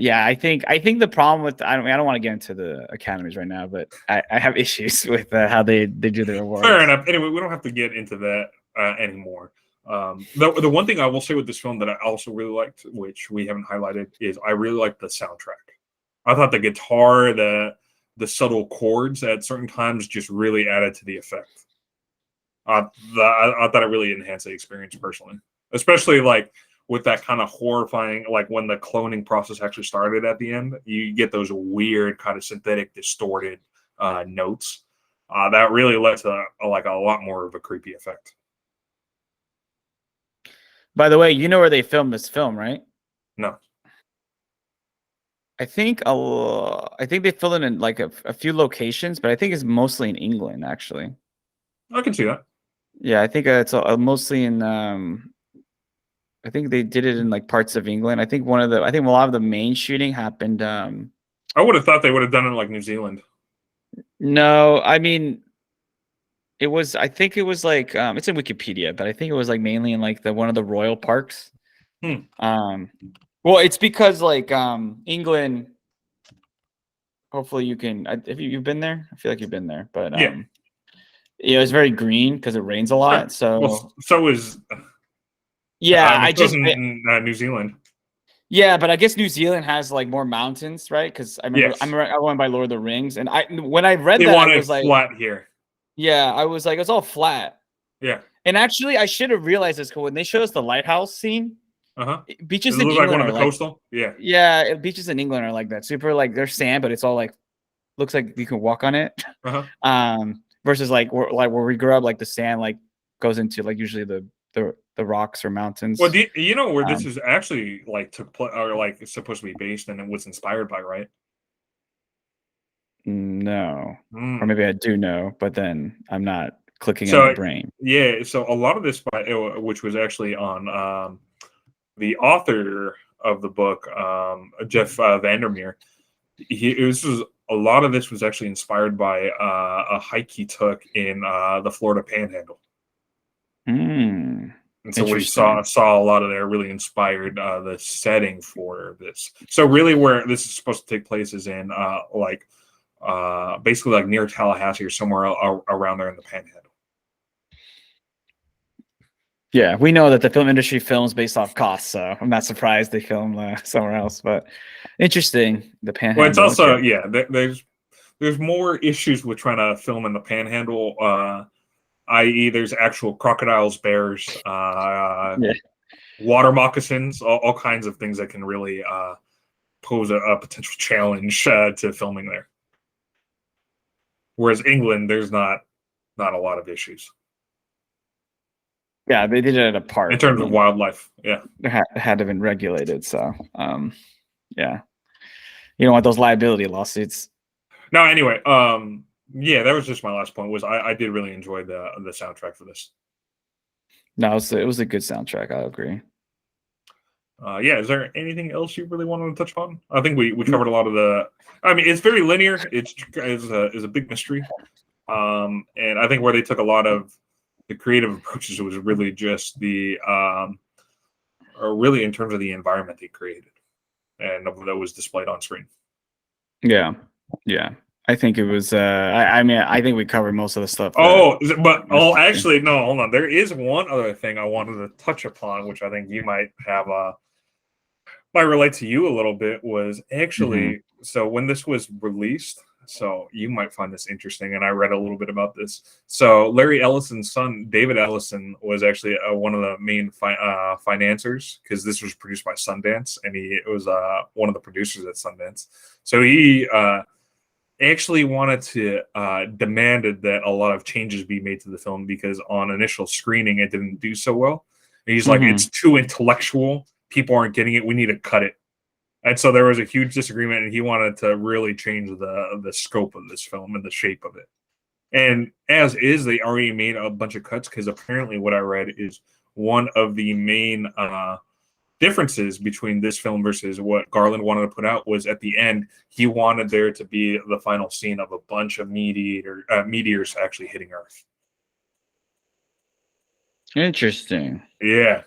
Speaker 2: yeah, I think the problem with I don't want to get into the academies right now, but I have issues with how they do their awards.
Speaker 1: Fair enough. Anyway, we don't have to get into that anymore. The one thing I will say with this film that I also really liked, which we haven't highlighted, is I really liked the soundtrack. I thought the guitar, the subtle chords at certain times just really added to the effect. I thought it really enhanced the experience personally, especially like with that kind of horrifying, like when the cloning process actually started at the end, you get those weird kind of synthetic, distorted notes. That really led to like a lot more of a creepy effect.
Speaker 2: By the way, you know where they filmed this film, right?
Speaker 1: No.
Speaker 2: I think they filmed it in like a few locations, but I think it's mostly in England, actually.
Speaker 1: I can see that.
Speaker 2: Yeah, I think it's mostly in. I think they did it in like parts of England. I think a lot of the main shooting happened.
Speaker 1: I would have thought they would have done it in like New Zealand.
Speaker 2: No, I mean, it was. I think it was like it's in Wikipedia, but I think it was like mainly in like one of the royal parks. Well, it's because like England. Hopefully, you can. Have you've been there? I feel like you've been there, but
Speaker 1: Yeah.
Speaker 2: it's very green because it rains a lot. So
Speaker 1: well, so is
Speaker 2: yeah,
Speaker 1: I just in New Zealand.
Speaker 2: Yeah, but I guess New Zealand has like more mountains, right? Because I went by Lord of the Rings, and when I read that, I was like,
Speaker 1: flat here.
Speaker 2: Yeah, I was like, it's all flat.
Speaker 1: Yeah.
Speaker 2: And actually, I should have realized this because when they showed us the lighthouse scene, beaches in England
Speaker 1: like one of
Speaker 2: are
Speaker 1: the
Speaker 2: like
Speaker 1: coastal. Yeah.
Speaker 2: Yeah, beaches in England are like that. Super like they're sand, but it's all like looks like you can walk on it. Versus like where we grew up, like the sand like goes into like usually the rocks or mountains.
Speaker 1: Well, do you know where this is actually like took place or like it's supposed to be based and it was inspired by, right?
Speaker 2: No, or maybe I do know, but then I'm not clicking in my brain.
Speaker 1: Yeah, so a lot of this, which was actually on the author of the book, Jeff Vandermeer. A lot of this was actually inspired by a hike he took in the Florida Panhandle. And so we saw a lot of there really inspired the setting for this. So really where this is supposed to take place is in basically like near Tallahassee or somewhere around there in the Panhandle.
Speaker 2: Yeah, we know that the film industry films based off costs, so I'm not surprised they film somewhere else. But interesting, the Panhandle.
Speaker 1: Well, it's also there's more issues with trying to film in the Panhandle, i.e., there's actual crocodiles, bears, water moccasins, all kinds of things that can really pose a potential challenge to filming there. Whereas England, there's not a lot of issues.
Speaker 2: Yeah, they did it at a park.
Speaker 1: In terms of wildlife, yeah.
Speaker 2: It had to have been regulated, so yeah. You don't want those liability lawsuits.
Speaker 1: No, anyway, yeah, that was just my last point. Was I did really enjoy the soundtrack for this.
Speaker 2: No, it was a good soundtrack. I agree.
Speaker 1: Yeah, is there anything else you really wanted to touch on? I think we covered a lot of the. I mean, it's very linear. It's a big mystery, and I think where they took a lot of the creative approaches was really just or really in terms of the environment they created and that was displayed on screen.
Speaker 2: Yeah. I think it was. I mean, I think we covered most of the stuff.
Speaker 1: Actually, no, hold on. There is one other thing I wanted to touch upon, which I think you might have might relate to you a little bit. Was actually so when this was released. So you might find this interesting, and I read a little bit about this. So Larry Ellison's son, David Ellison, was actually one of the main financiers because this was produced by Sundance, and he was one of the producers at Sundance. So he actually wanted to demanded that a lot of changes be made to the film because on initial screening it didn't do so well. And he's like, it's too intellectual. People aren't getting it. We need to cut it. And so there was a huge disagreement, and he wanted to really change the scope of this film and the shape of it. And as is, they already made a bunch of cuts because apparently what I read is one of the main differences between this film versus what Garland wanted to put out was at the end, he wanted there to be the final scene of a bunch of meteors actually hitting Earth.
Speaker 2: Interesting.
Speaker 1: Yeah.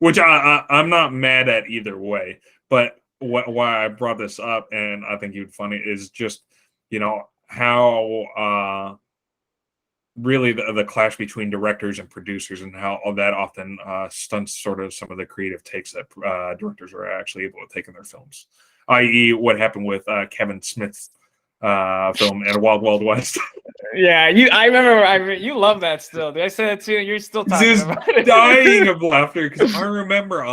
Speaker 1: Which I'm not mad at either way, but why I brought this up, and I think you'd find it, is just, how really the clash between directors and producers and how all that often stunts sort of some of the creative takes that directors are actually able to take in their films, i.e. what happened with Kevin Smith's film and Wild Wild West.
Speaker 2: Yeah, I remember you love that still. Did I say that too? You're still talking about it.
Speaker 1: Dying of laughter because I remember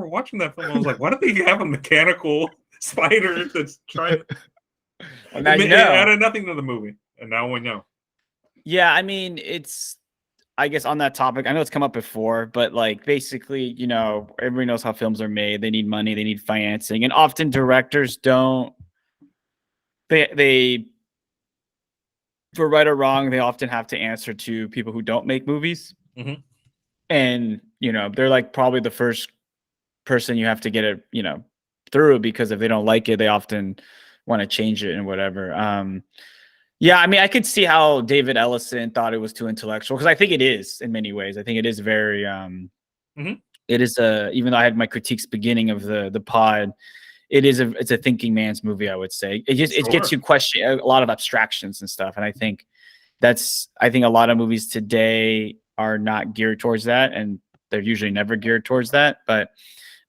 Speaker 1: watching that film. I was like, why do they have a mechanical spider that's trying to... It added nothing to the movie, and now we know.
Speaker 2: Yeah, I mean, I guess on that topic, I know it's come up before, but like basically, everybody knows how films are made. They need money, they need financing, and often directors don't. They for right or wrong, they often have to answer to people who don't make movies. And, they're like probably the first person you have to get it, through, because if they don't like it, they often want to change it and whatever. Yeah, I mean, I could see how David Ellison thought it was too intellectual because I think it is in many ways. I think it is very, it is even though I had my critiques beginning of the pod, it's a thinking man's movie, I would say. It gets you question a lot of abstractions and stuff. And I think I think a lot of movies today are not geared towards that. And they're usually never geared towards that. But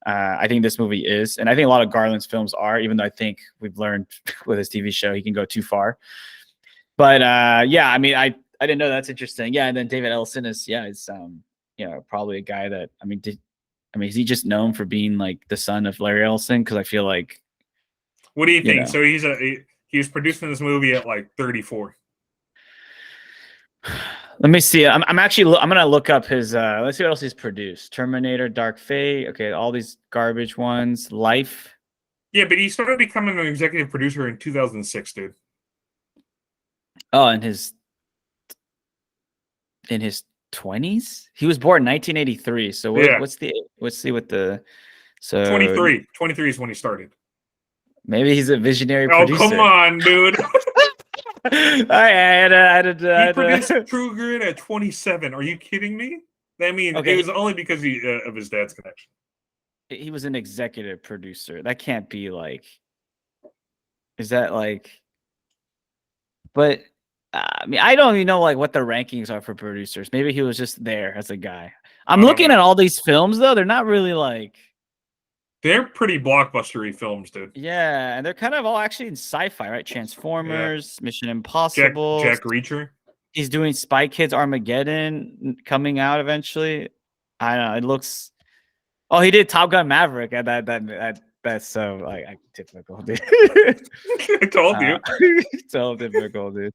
Speaker 2: I think this movie is. And I think a lot of Garland's films are, even though I think we've learned with his TV show, he can go too far. But yeah, I mean, I didn't know. That's interesting. Yeah. And then David Ellison is probably a guy that, is he just known for being like the son of Larry Ellison? Because I feel like.
Speaker 1: What do you think? So he was producing this movie at like 34.
Speaker 2: Let me see. I'm gonna look up his. Let's see what else he's produced. Terminator, Dark Fate. Okay, all these garbage ones. Life.
Speaker 1: Yeah, but he started becoming an executive producer in 2006, dude.
Speaker 2: Oh, in his 20s? He was born in 1983. So let's see what the
Speaker 1: 23. 23 is when he started.
Speaker 2: Maybe he's a visionary producer.
Speaker 1: Oh, come on, dude.
Speaker 2: He
Speaker 1: produced True Grit at 27. Are you kidding me? I mean, it was only because of his dad's connection.
Speaker 2: He was an executive producer. That can't be like. Is that like? But I mean, I don't even know like what the rankings are for producers. Maybe he was just there as a guy. I'm looking at all these films though. They're not really like.
Speaker 1: They're pretty blockbustery films, dude.
Speaker 2: Yeah, and they're kind of all actually in sci-fi, right? Transformers, Mission Impossible.
Speaker 1: Jack Reacher. He's
Speaker 2: doing Spy Kids Armageddon coming out eventually. I don't know. It looks. Oh, he did Top Gun Maverick. That's so like typical, dude.
Speaker 1: I told you.
Speaker 2: So typical, dude.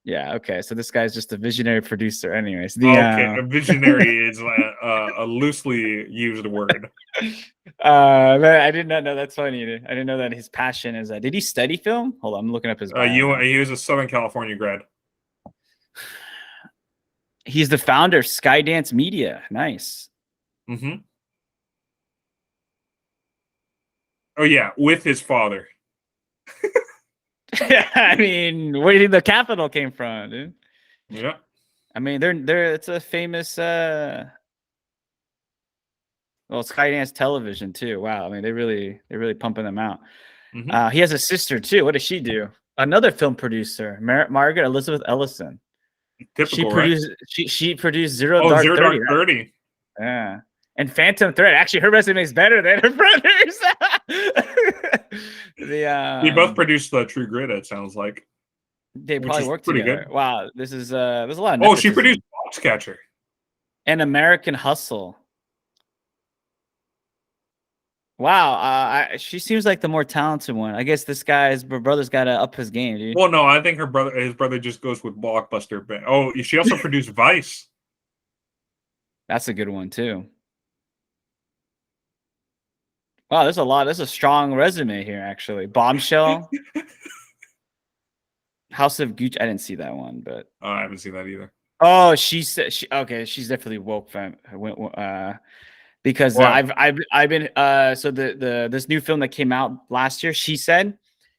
Speaker 2: Yeah, okay. So this guy's just a visionary producer. Anyways.
Speaker 1: A visionary is a loosely used word.
Speaker 2: I did not know. That's funny. I didn't know that his passion is that. Did he study film? Hold on, I'm looking up his bio.
Speaker 1: He was a Southern California grad.
Speaker 2: He's the founder of Skydance Media. Nice.
Speaker 1: Mm-hmm. Oh, yeah, with his father.
Speaker 2: I mean, where do you think the capital came from, dude?
Speaker 1: Yeah.
Speaker 2: I mean, they're it's a famous well, Skydance Television too. Wow. I mean, they're really pumping them out. He has a sister too. What does she do? Another film producer, Margaret Elizabeth Ellison.
Speaker 1: Typical, right?
Speaker 2: She produced Zero
Speaker 1: Oh,
Speaker 2: Dark
Speaker 1: Zero
Speaker 2: 30.
Speaker 1: Dark 30.
Speaker 2: Yeah. And Phantom Thread. Actually, her resume is better than her brother's.
Speaker 1: They both produced the True Grit, it sounds like.
Speaker 2: They probably worked together. Good. Wow, this is there's a lot of
Speaker 1: nepotism. Oh, she produced Foxcatcher.
Speaker 2: And American Hustle. Wow, she seems like the more talented one. I guess this guy's brother's got to up his game, dude.
Speaker 1: Well, no, I think his brother just goes with blockbuster. Oh, she also produced Vice.
Speaker 2: That's a good one too. Wow, there's a lot. There's a strong resume here, actually. Bombshell, House of Gucci. I didn't see that one, but
Speaker 1: I haven't seen that either.
Speaker 2: Oh, she said okay. She's definitely woke, fam. Because I've been so this new film that came out last year. She said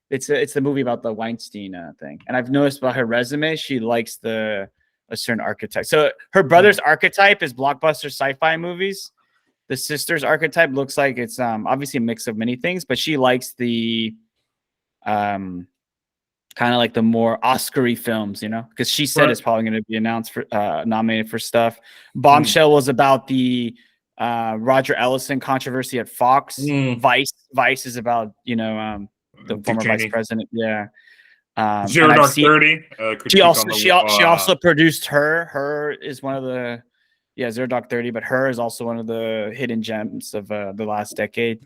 Speaker 2: it's the movie about the Weinstein thing, and I've noticed about her resume she likes a certain archetype. So her brother's archetype is blockbuster sci-fi movies. The sister's archetype looks like it's obviously a mix of many things, but she likes the kind of like the more Oscar-y films, you know, because she said it's probably going to be announced for nominated for stuff. Bombshell was about the Roger Ellison controversy at Fox. Vice is about, you know, the former vice president. Yeah.
Speaker 1: Zero Dark 30.
Speaker 2: She also produced her. Her is one of the Zero Dark 30, but her is also one of the hidden gems of the last decade.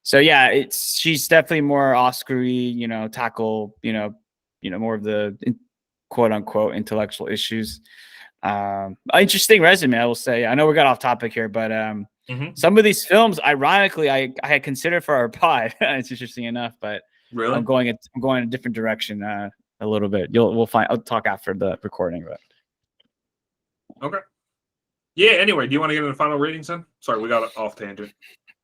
Speaker 2: So yeah, she's definitely more Oscar-y, you know, tackle, you know, more of the quote unquote intellectual issues. Interesting resume, I will say. I know we got off topic here, but some of these films, ironically, I had considered for our pod. It's interesting enough, but
Speaker 1: really,
Speaker 2: I'm going a different direction a little bit. We'll find. I'll talk after the recording, but
Speaker 1: okay. Yeah. Anyway, do you want to get into the final ratings then? Sorry, we got off tangent.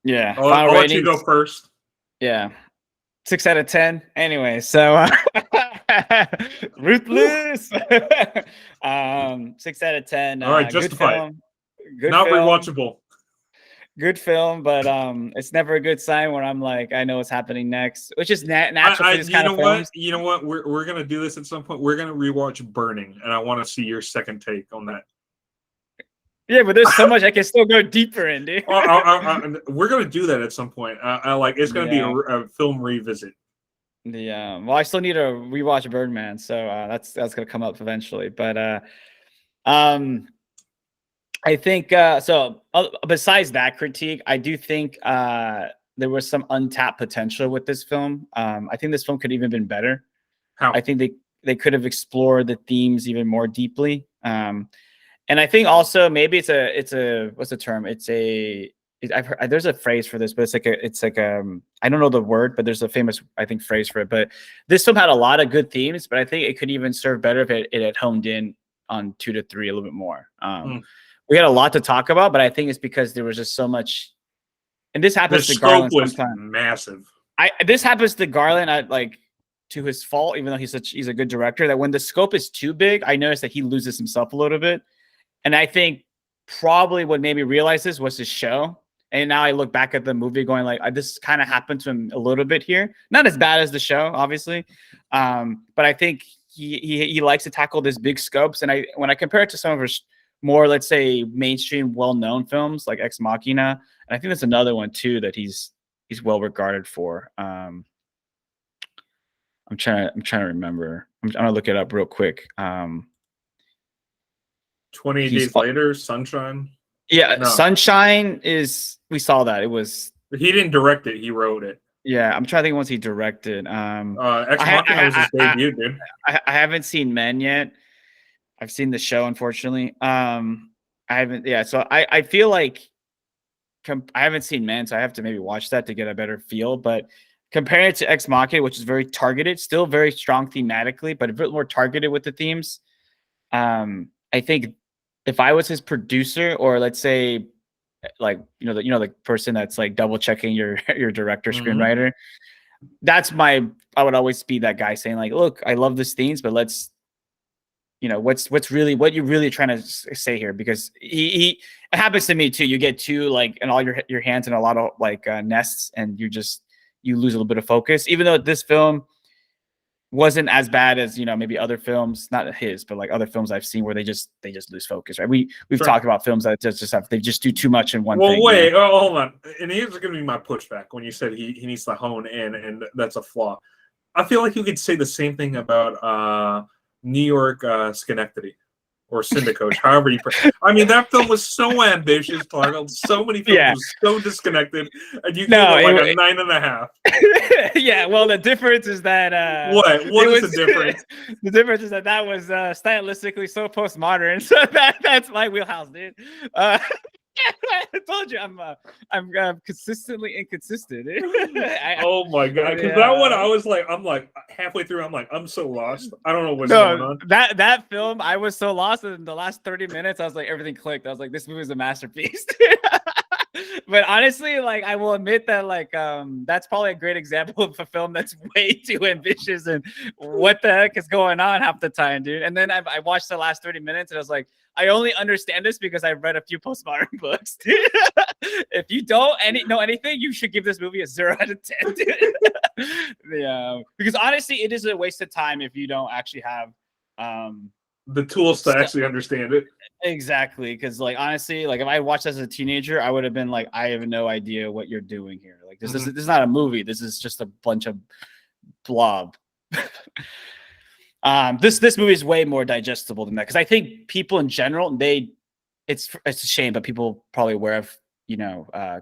Speaker 2: Yeah,
Speaker 1: I'll let you go first.
Speaker 2: Yeah, 6 out of 10. Anyway, so ruthless. 6 out of 10.
Speaker 1: All right, justified. Good not film. Rewatchable.
Speaker 2: Good film, but it's never a good sign when I'm like, I know what's happening next, which is natural for this kind of films.
Speaker 1: You know what? We're gonna do this at some point. We're gonna rewatch Burning, and I want to see your second take on that.
Speaker 2: Yeah, but there's so much I can still go deeper in, dude.
Speaker 1: We're gonna do that at some point. It's gonna be a film revisit.
Speaker 2: Well, I still need to rewatch Birdman, so that's gonna come up eventually. But I think so. Besides that critique, I do think there was some untapped potential with this film. I think this film could even been better.
Speaker 1: How?
Speaker 2: I think they could have explored the themes even more deeply. And I think also maybe it's a what's the term? I've heard, there's a phrase for this, but it's like I don't know the word, but there's a famous phrase for it. But this film had a lot of good themes, but I think it could even serve better if it had honed in on 2 to 3 a little bit more. We had a lot to talk about, but I think it's because there was just so much. And this happens to Garland sometimes.
Speaker 1: Massive.
Speaker 2: This happens to Garland to his fault, even though he's a good director. That when the scope is too big, I noticed that he loses himself a little bit. And I think probably what made me realize this was his show. And now I look back at the movie going like, this kind of happened to him a little bit here. Not as bad as the show, obviously. But I think he likes to tackle these big scopes. And when I compare it to some of his more, let's say, mainstream, well-known films like Ex Machina, and I think there's another one too that he's well regarded for. I'm trying to remember. I'm gonna look it up real quick.
Speaker 1: 28 Days Later, Sunshine.
Speaker 2: Yeah, no. Sunshine we saw that. It was.
Speaker 1: He didn't direct it. He wrote it.
Speaker 2: Yeah, I'm trying to think once he directed.
Speaker 1: Ex Machina was his debut, dude.
Speaker 2: I haven't seen Men yet. I've seen the show, unfortunately. I haven't. Yeah, so I feel like I haven't seen Men, so I have to maybe watch that to get a better feel. But comparing it to Ex Machina, which is very targeted, still very strong thematically, but a bit more targeted with the themes. I think if I was his producer, or let's say, like the person that's like double checking your director, screenwriter, I would always be that guy saying like, look, I love this themes, but let's what's really what you're really trying to say here, because he it happens to me too. You get too like in all your hands in a lot of like nests, and you lose a little bit of focus. Even though this film wasn't as bad as maybe other films, not his, but like other films I've seen where they just lose focus, right? We've talked about films that they just do too much in one thing.
Speaker 1: Well, wait, hold on. And here's going to be my pushback when you said he needs to hone in, and that's a flaw. I feel like you could say the same thing about New York Schenectady or Syndicoach, however you. I mean, that film was so ambitious, tackled so many films, was so disconnected, and you gave it like a 9.5.
Speaker 2: Yeah, well, the difference is that
Speaker 1: what is the difference?
Speaker 2: The difference is that was stylistically so postmodern, so that's my wheelhouse, dude. I told you I'm consistently inconsistent.
Speaker 1: Oh my god! Because that one, I'm like halfway through, I'm so lost. I don't know what's going on.
Speaker 2: That film, I was so lost in the last 30 minutes. I was like, everything clicked. I was like, this movie is a masterpiece. But honestly, like, I will admit that like that's probably a great example of a film that's way too ambitious and what the heck is going on half the time, dude. And then I watched the last 30 minutes and I was like, I only understand this because I've read a few postmodern books. Dude. If you don't know anything, you should give this movie a 0 out of 10. Dude. Yeah, because honestly, it is a waste of time if you don't actually have
Speaker 1: the tools to actually understand it.
Speaker 2: Exactly, because like honestly, like if I watched this as a teenager, I would have been like, I have no idea what you're doing here. Like this is not a movie. This is just a bunch of blob. This movie is way more digestible than that, because I think people in general, it's a shame, but people probably aware of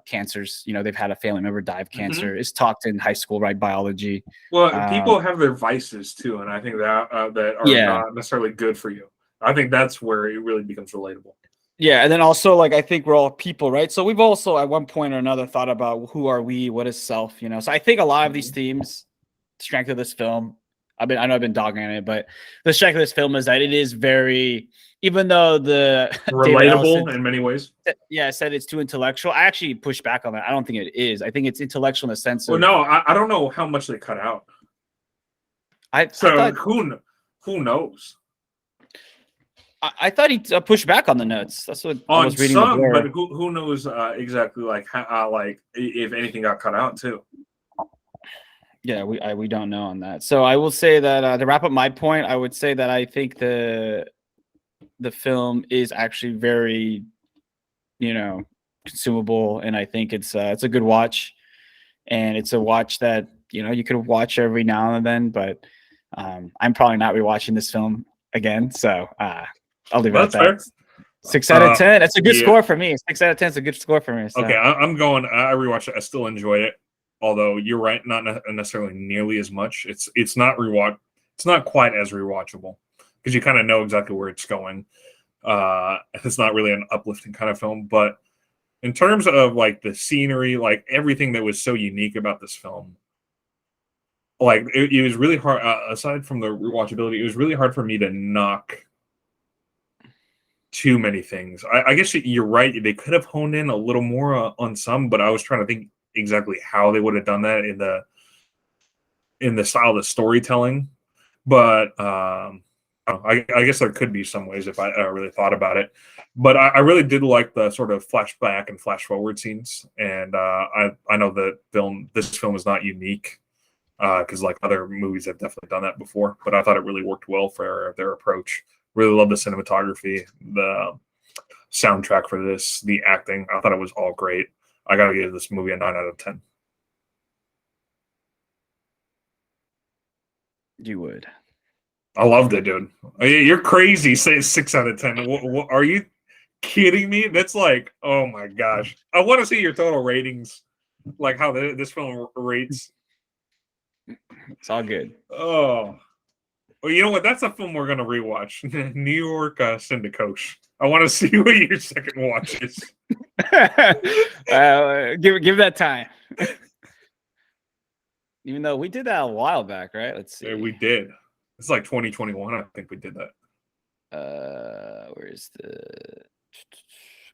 Speaker 2: cancers. They've had a family member die of cancer. It's talked in high school, right? Biology.
Speaker 1: Well, people have their vices too, and I think that are not necessarily good for you. I think that's where it really becomes relatable.
Speaker 2: Yeah, and then also like I think we're all people, right? So we've also at one point or another thought about who are we, what is self, So I think a lot of these themes, strength of this film. I know I've been dogging on it, but the strength of this film is that it is very, even though the
Speaker 1: relatable in many ways.
Speaker 2: Yeah, I said it's too intellectual. I actually push back on that. I don't think it is. I think it's intellectual in the sense of.
Speaker 1: Well, no, I don't know how much they cut out. I thought, who knows?
Speaker 2: I thought he pushed back on the notes. That's what I was reading.
Speaker 1: Some, but who knows exactly like how if anything got cut out too.
Speaker 2: Yeah, we don't know on that. So I will say that to wrap up my point, I would say that I think the film is actually very, consumable, and I think it's a good watch, and it's a watch that you could watch every now and then. But I'm probably not rewatching this film again, so I'll leave it at that. Fair. 6 out of 10. That's a good score for me. 6 out of 10 is a good score for me. So.
Speaker 1: Okay, I'm going. I rewatched it. I still enjoy it. Although you're right, not necessarily nearly as much. It's not rewatch. It's not quite as rewatchable because you kind of know exactly where it's going. It's not really an uplifting kind of film, but in terms of like the scenery, like everything that was so unique about this film, like it was really hard. Aside from the rewatchability, it was really hard for me to knock too many things. I guess you're right. They could have honed in a little more on some, but I was trying to think exactly how they would have done that in the style of the storytelling. But I guess there could be some ways if I really thought about it. But I really did like the sort of flashback and flash forward scenes. And I know that this film is not unique because like other movies have definitely done that before. But I thought it really worked well for their approach. Really love the cinematography, the soundtrack for this, the acting. I thought it was all great. I gotta give this movie a 9 out of 10.
Speaker 2: You would.
Speaker 1: I loved it, dude. You're crazy. Say 6 out of 10. What, are you kidding me? That's like, oh my gosh. I want to see your total ratings, like how this film rates.
Speaker 2: It's all good.
Speaker 1: Oh, well, you know what? That's a film we're gonna rewatch. New York Syndicoach. I want to see what your second watch is.
Speaker 2: Give that time. Even though we did that a while back, right? Let's see.
Speaker 1: Yeah, we did. It's like 2021. I think we did that.
Speaker 2: Where's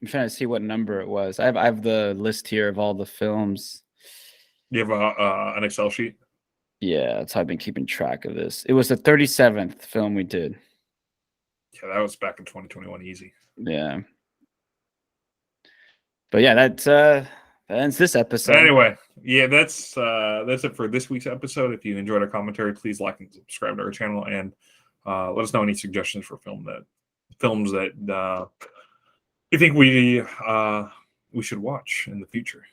Speaker 2: I'm trying to see what number it was. I have the list here of all the films.
Speaker 1: You have an Excel sheet?
Speaker 2: Yeah, that's how I've been keeping track of this. It was the 37th film we did.
Speaker 1: Yeah, that was back in 2021, easy.
Speaker 2: Yeah. But yeah, that ends this episode.
Speaker 1: Anyway, yeah, that's it for this week's episode. If you enjoyed our commentary, please like and subscribe to our channel, and let us know any suggestions for films that you think we should watch in the future.